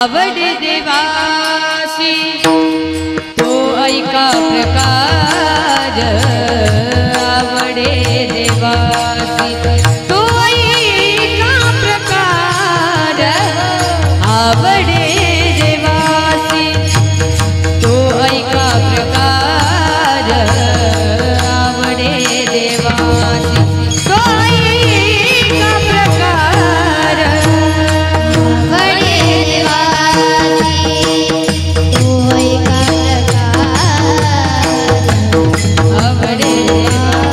आवडे देवासी तो ऐका प्रकार आवडे देवासी तो ऐका प्रकार आवडे देवासी तो ऐका प्रकार आवडे देवासी तो ऐका प्रकार आवडे देवासी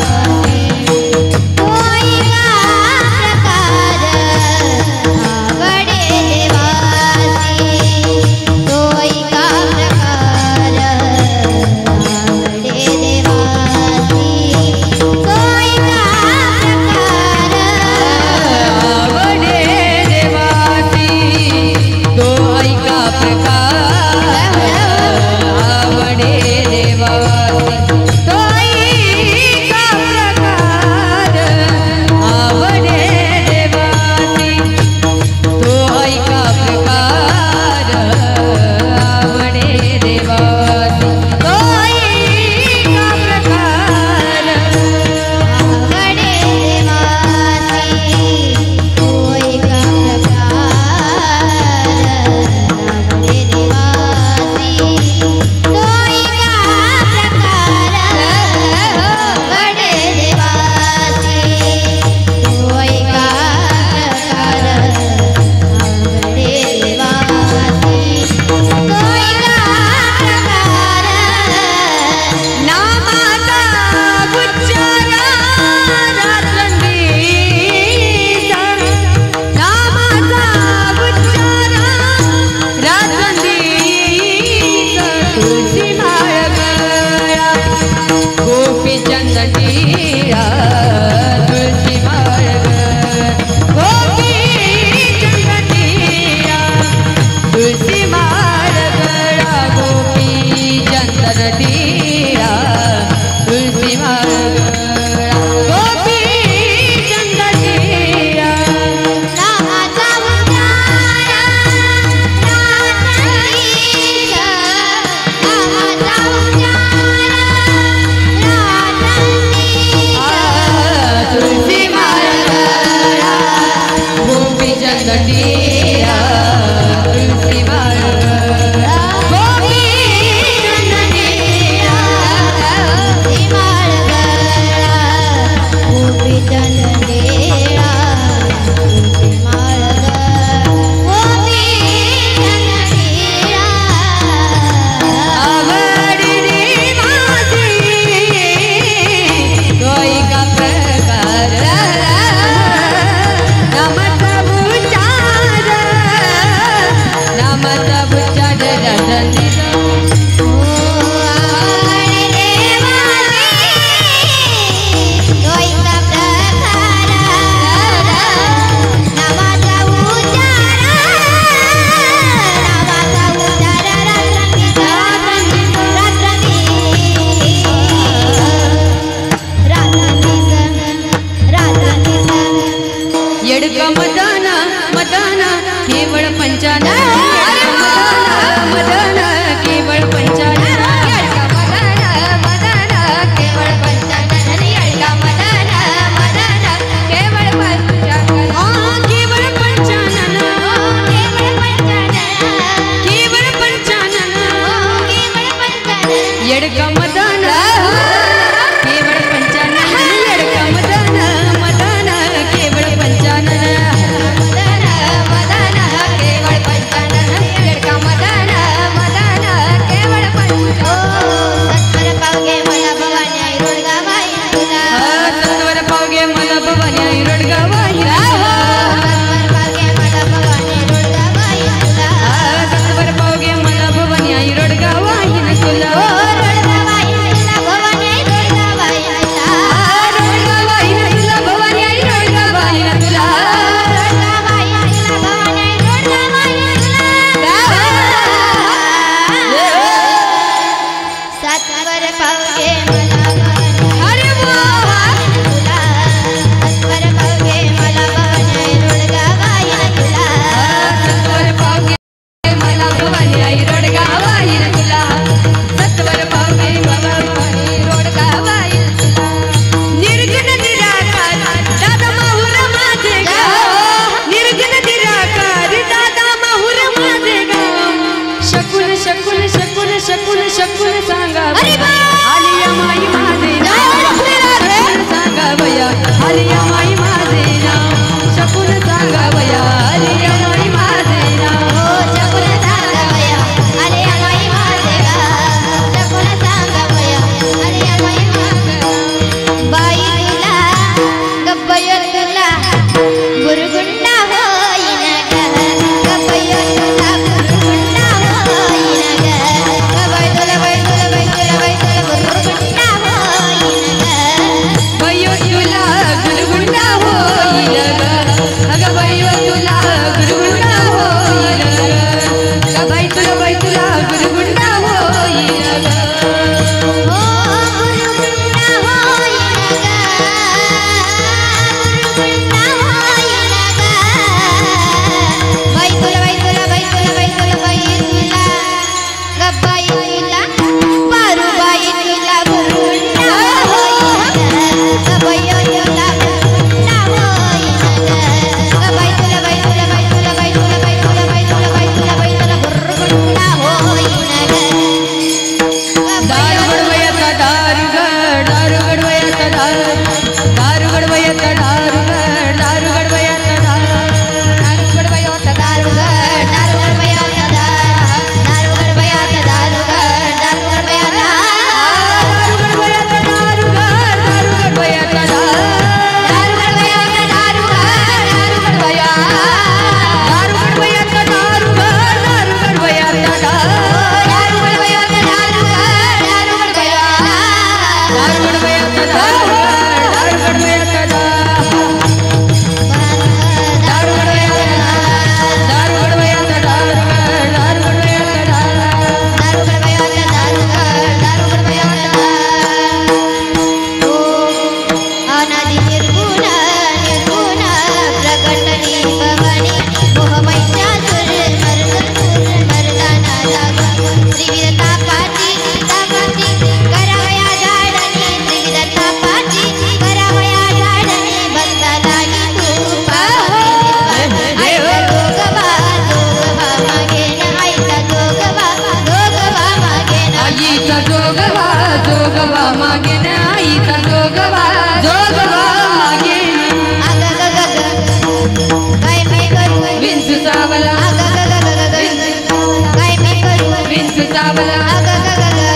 चावला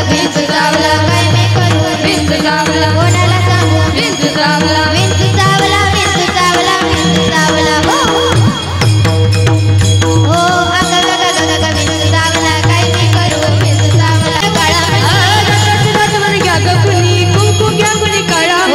विंचू चावला काय मी करू विंचू चावला कोणाला सांगू विंचू चावला विंचू चावला विंचू चावला विंचू चावला हो हो विंचू चावला काय मी करू विंचू चावला काळा मणी घ्या ग कुणी कुंकू घ्या कुणी काळा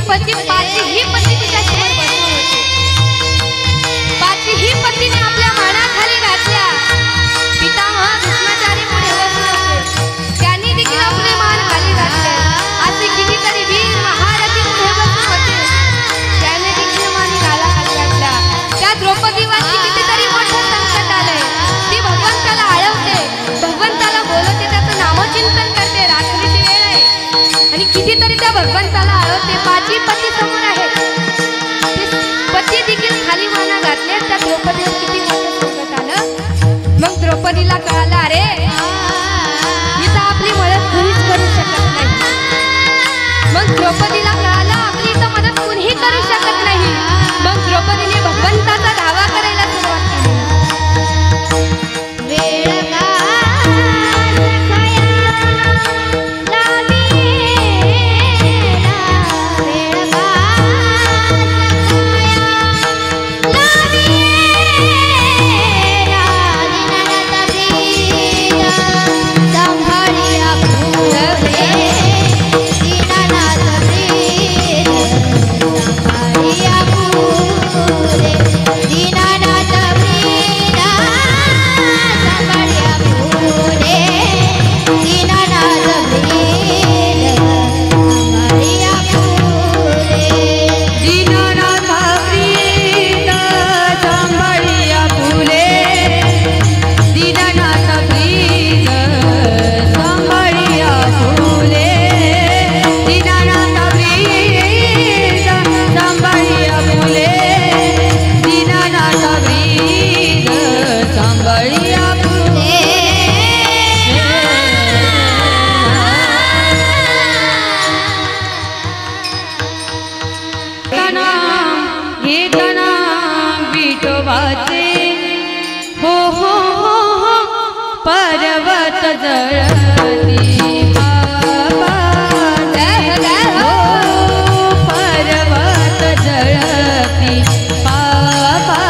पती पाची ही पती तिच्यासमोर बसून होती. पाची ही पतीने आपल्या मानाखाली घातल्या. पितामह भीष्माचार्य पुढे बसले होते. त्यांनी देखील आपले मान खाली घातले. असे कितीतरी वीर महारथी पुढे बसून होते. त्याने देखील मान खाली घातला. त्या द्रौपदीवरती कितीतरी मोठं संकट आलंय. ती भगवंताला आळवते, भगवंताला बोलवते, त्याचं नामचिंतन करते. रात्रीची वेळ आहे आणि कितीतरी त्या भगवंताला आळवते. पाची पती समोर आहेत. पती देखील खाली माना घातले. त्या द्रौपदीवर किती मोठं संकट आलं. मग द्रौपदीला कळालं, अरे इथं आपली मदत कुणीच करू शकत नाही. मग द्रौपदीला कळालं आपली इथं मदत कुणीही करू शकत नाही. मग द्रौपदीने भगवंताचा धावा करायला सुरुवात केली. पर्वत जळती बाबा पर्वत जळती बाबाचे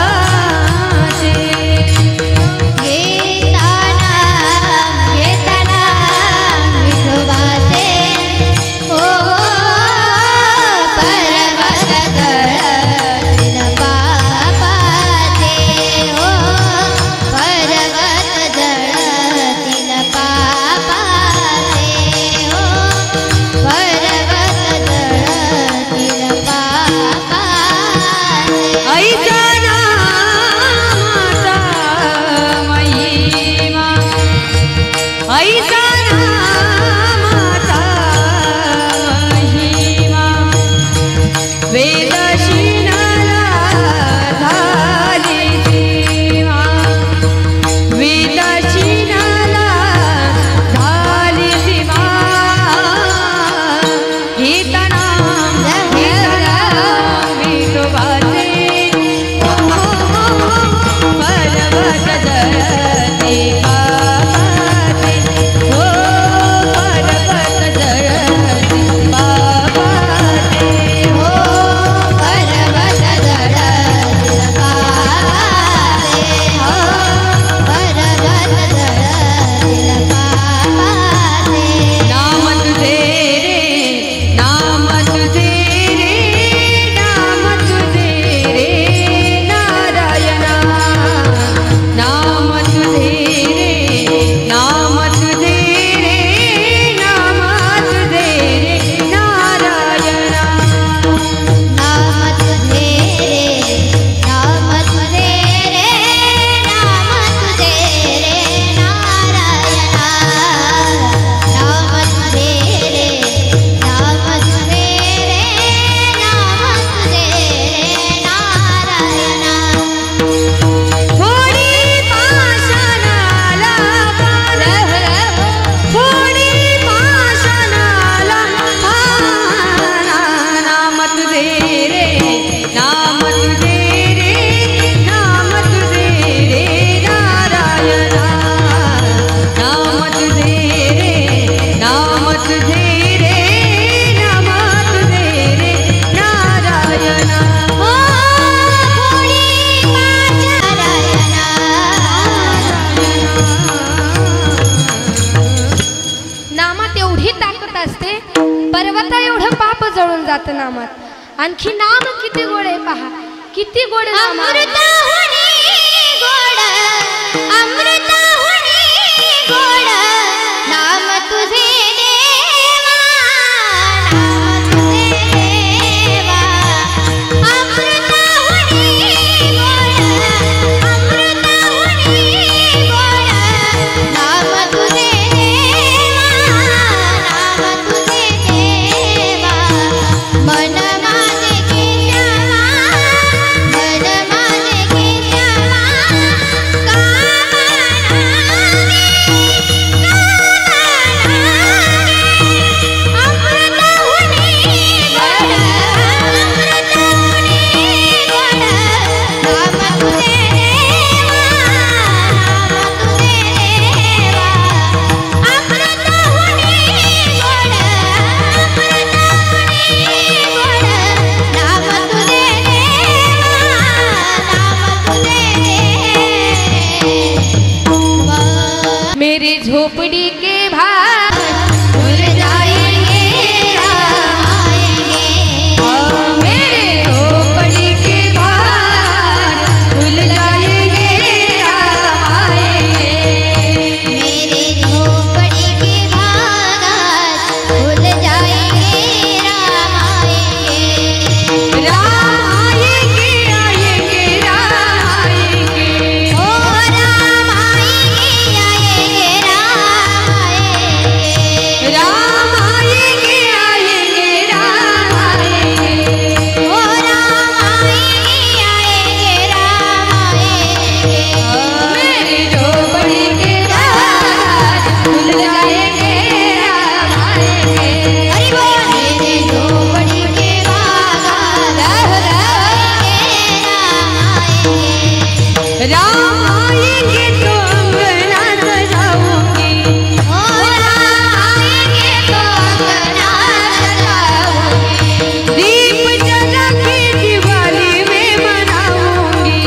जात नामात। आणखी नाम किती गोड आहे पहा, किती गोड नाम आहे। अमृताहुनी गोड, अमृताहुनी गोड नाम तुझे देवा, नाम तुझे देवा। अमृताहुनी गोड, अमृताहुनी गोड नाम तुझे देवा, नाम तुझे देवा। मन माझे के श्यामा, मन माझे के श्यामा, अमृताहुनी गोड, अमृताहुनी गोड नाम तुझे देवा, नाम तुझे देवा। अमृताहुनी गोड, अमृताहुनी गोड नाम तुझे देवा, नाम तुझे देवा। मेरी झोपड़ी के भाग भूल जाएंगे राम आएंगे, मेरे झोपड़ी के भाग भूल जाएंगे राम आएंगे। मेरे झोपड़ी के भागात भूल जाएंगे राम आएंगे। राम आएंगे, आएंगे राम आएंगे। ओ राम आएंगे, आएंगे राम आएंगे। राम आएंगे, आएंगे राम आएंगे। ओ राम आएंगे, आएंगे राम आएंगे। मेरी झोपड़ी के बाहर भूल जाएंगे राम आएंगे। हरि बोल। मेरे झोपड़ी के बागात भूल जाएंगे राम आएंगे। राम आएंगे तो अंगना सजाऊंगी, ओ राम आएंगे तो अंगना सजाऊंगी। दीप जला के दिवाली में मनाऊंगी।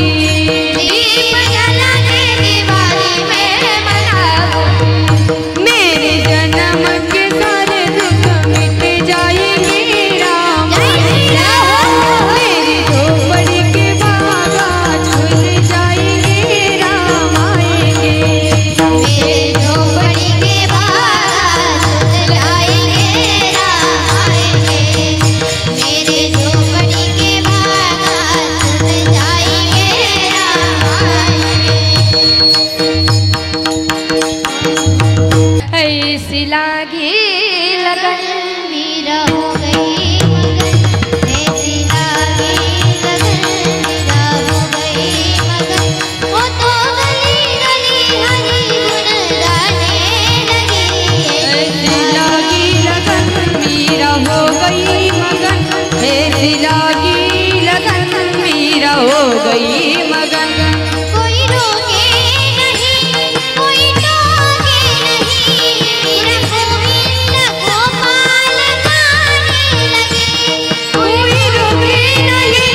दीप जला के दिवाली में मनाऊंगी। मेरे जन्म के सारे दुख मिट जाएंगे राम आएंगे। मेरी झोपड़ी के बागात खुल जाएंगे राम आएंगे। मेरे झोपड़ी के बागात खुल जाएंगे राम आएंगे। मेरे झोपड़ी के बागात खुल जाएंगे राम आएंगे। ऐसी लागी लगन वीर हो गई मगन, ऐसी लागी लगन वीर हो गई मगन। वो तो गली गली हरि गुण गाने लगी। ऐसी लागी लगन मीरा हो गई मगन। ऐसी लागी लगन मीरा हो गई मगन। कोई रोके नहीं, कोई टोके नहीं, मेरा गोविंद गोपाल गाने लगे। कोई रोके नहीं,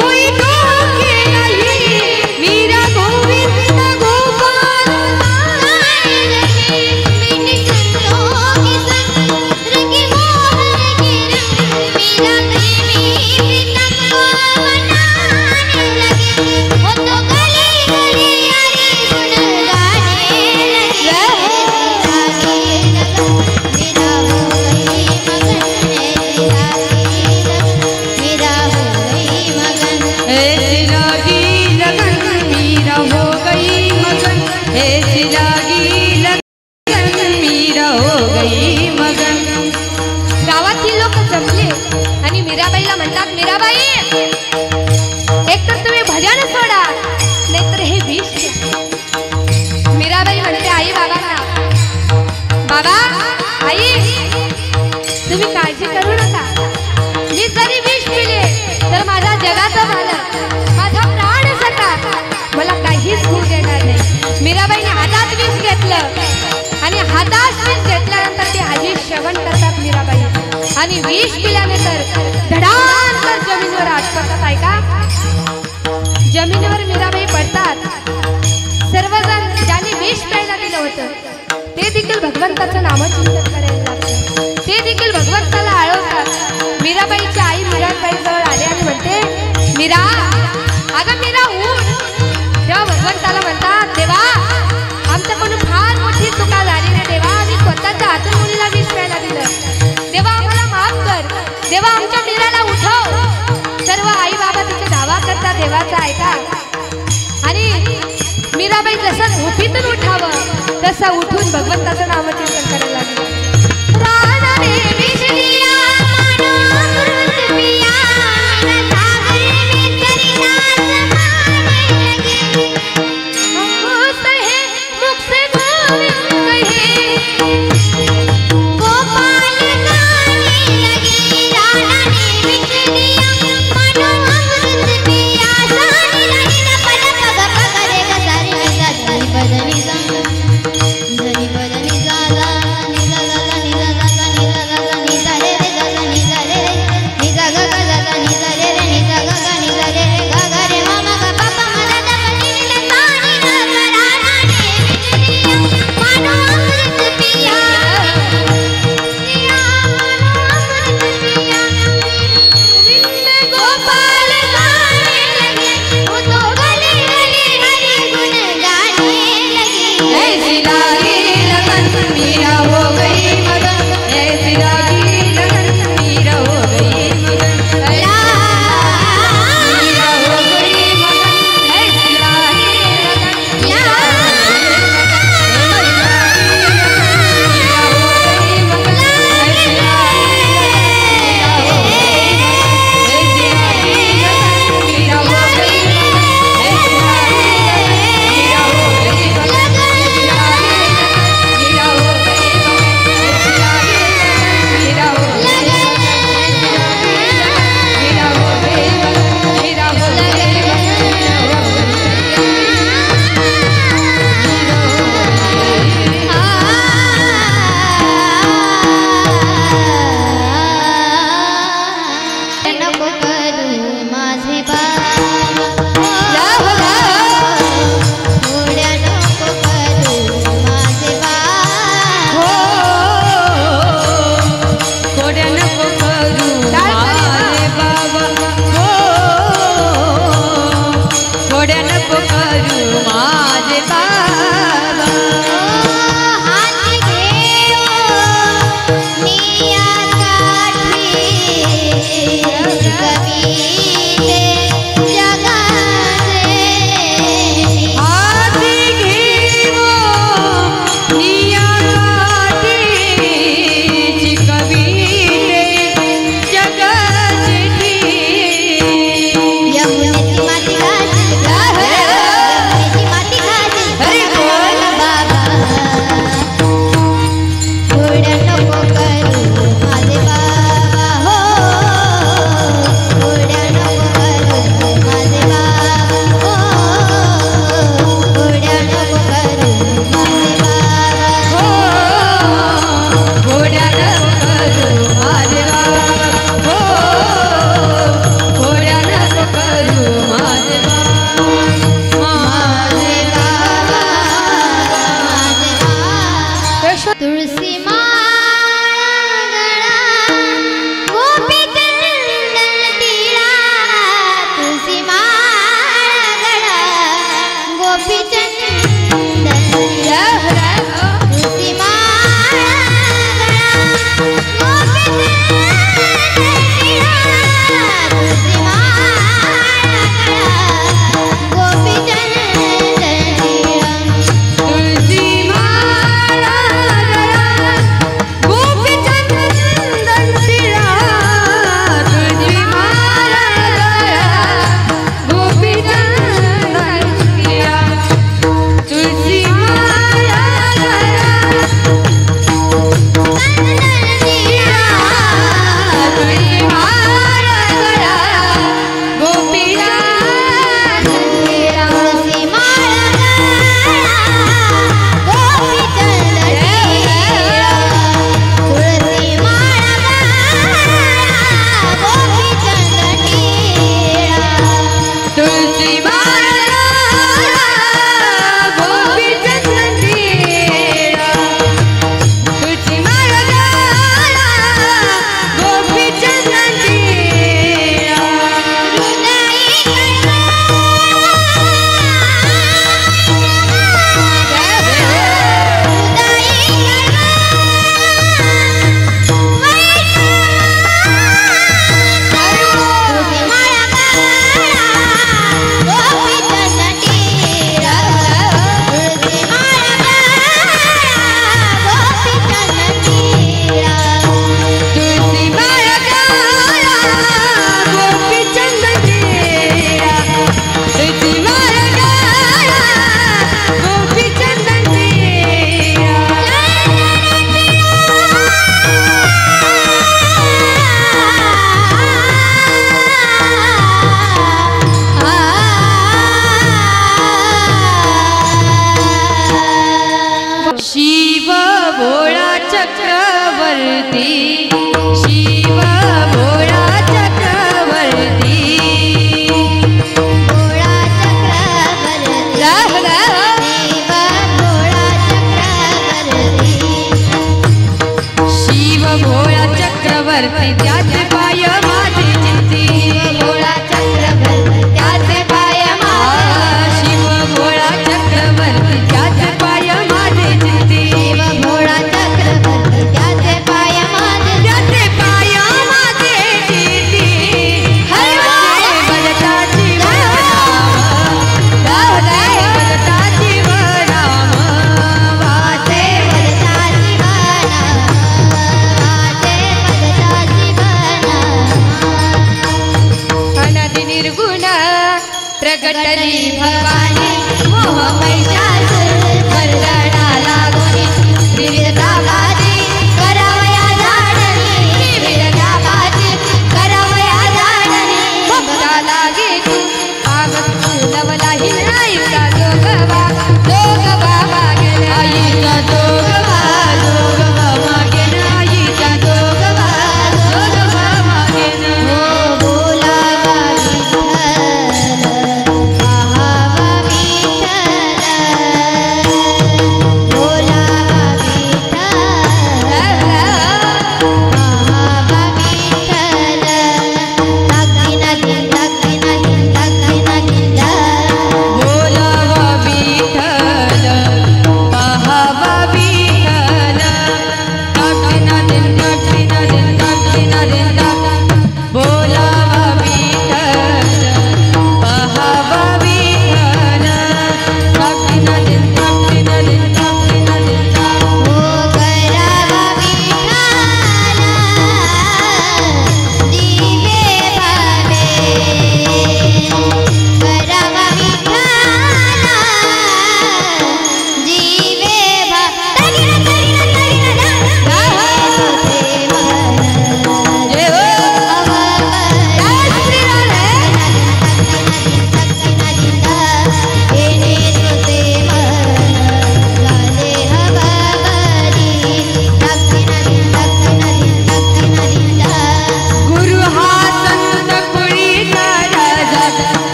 कोई टोके नहीं, मीरा गोविंद गोपाल गाने लगे। बिन सुंदरों के संग रंगे मोहन के रंग, मेरा प्रेमी प्रीतम को मनाने लगे। वो तो गली गली हरि गुण गाने लगे। लागी लगन मेरा हो गई मगन, ऐसी लागी लगन मेरा हो गई मगन। ऐसी लागी लगन मीरा हो गई मगन। ऐसी लागी लगन मीरा हो गई मगन। गावातील लोक जमले आणि मीराबाईला म्हणतात, मीराबाई एकतर तुम्ही भजन सोडा, नाहीतर हे विष घ्या. मीराबाई म्हणते आई बाबांना, बाबा आई तुम्ही काळजी करू नका, मी जरी विष पिले तर माझा जगाचा मालक, माझा प्राण सखा मला काहीच होऊ देणार नाही. मीराबाईने हातात विष घेतलं आणि हातात विष घेतल्यानंतर ते आजी श्रवण करतात मीराबाई आणि विष पिल्यानंतर धडांतर जमिनीवर आटपतात. ऐका, जमिनीवर मीराबाई पडतात. सर्वजण ज्यांनी विष प्यायला दिलं होतं ते देखील भगवंताचं नामचिंतन करायला लागतात, ते देखील भगवंताला आळवतात. मीराबाई मीरा, अगं मीरा उठ. तेव्हा भगवंताला म्हणतात, देवा आमच्याकडून फार मोठी चुका झाली ना देवा, आम्ही स्वतःच्या हातून मुलीला विष प्यायला दिलं. देवा आम्हाला माफ कर. देवा आमच्या मीराला उठव. सर्व आई बाबा तिचे धावा करतात देवाचा ऐका. आणि मीराबाई जसं झोपीतून उठावं तसं उठून भगवंताचं नामचिंतन करायला लागलं. चक्रवर्ती शिव भोळा चक्रवर्ती भोळा चक्रवर्ती शिव भोळा चक्रवर्ती शिव भोळा चक्रवर्ती त्याचे पाय माझे चित्ती भोळा चक्रवर्ती त्याचे पाय माझे शिव भोळा चक्रवर्ती त्याचे पाय माझे चित्ती शिव भोळा चक्रवर्ती त्याचे पाय माझे त्याचे पाय माझे चित्ती हरवाचे बलता शिवराम गाते बलता शिवराम वाचे बलता शिवनाम वाचे बलता शिवनाम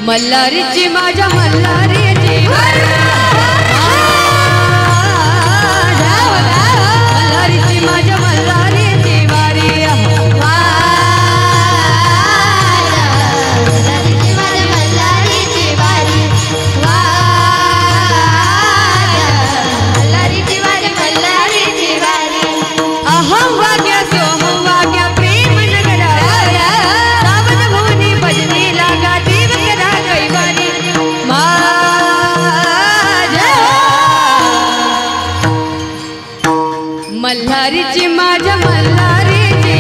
मल्हारीची माझ्या मल्हारीची मल्हारीची माझ्या मल्हारीची वारी मल्हारीची वारी मल्हारीची वारी मल्हारीची वारी अहं वाग्या सोहं वाग्या प्रेम नगरा सावन भुवनी भजनी लागा देव करा कैवारी माझ्या मल्हारीची माझ्या मल्हारीची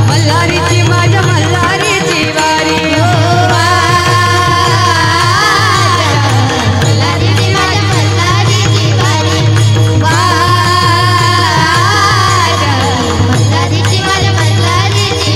मल्हारीची माझ्या मल्हारीची वारी मल्हारीची माझ्या मल्हारीची वारी मल्हारीची माझ्या मल्हारीची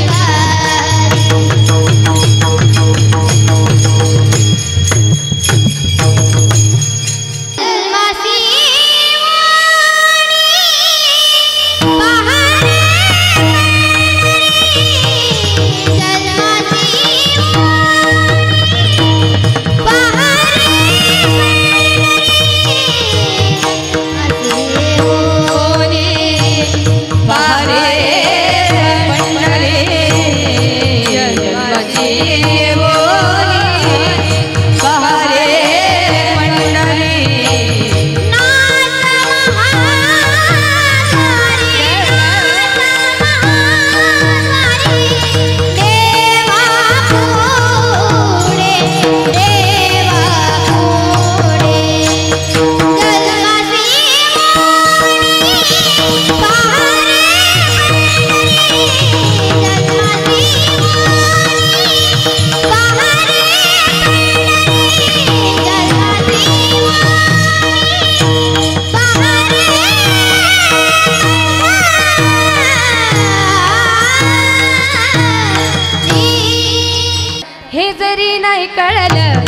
हे जरी नाही कळलं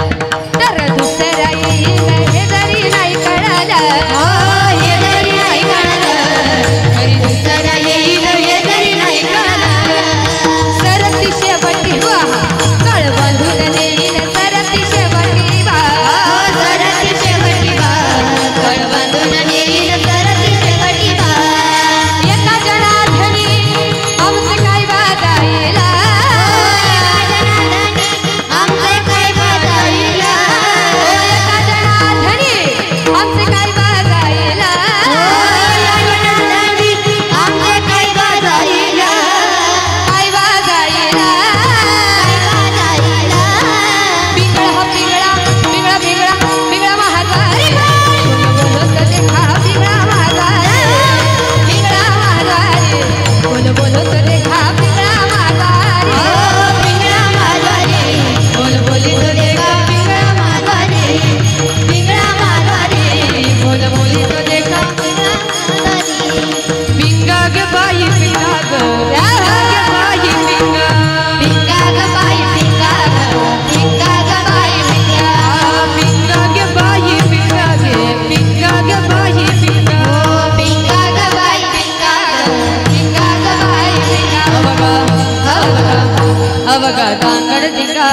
तर दुसरा येईल हे जरी नाही कळलं हे जरी नाही कळलं तरी दुसरा येईल हे जरी नाही कळलं सरती शेवटी वाहा कळ बांधून नेईल सरती शेवटी वाहा सरती शेवटी कळ बांधून नेईल सरती शेवटी एका जनार्दनी आमचे काय वाजायला आमचे काय बदलला एका जनार्दनी आमचे काय वाजायला आमचे काय बदलला काय वाजायला पिंगळा हा पिंगळा पिंगळा पिंगळा पिंगळा महाद्वारी बोलो तो देखा पिंगळा महाद्वारी पिंगळा महाद्वारी बोलो बोलो तो देखा पिंगळा महाद्वारी पिंगळा माधवारी बोल बोली तो देखा पिंगळा महाद्वारी पिंगळा महाद्वारी बोल बोली तो देखा पिंगा ग बाई पिंगा ग बाई पिंगा पिंगा ग बाई पिंगा पिंगा ग बाई पिंगा पिंगा ग बाई पिंगा ग पिंगा ग बाई पिंगा पिंगा ग बाई पिंगा पिंगा ग बाई पिंगा अवगा तांगड दिंगा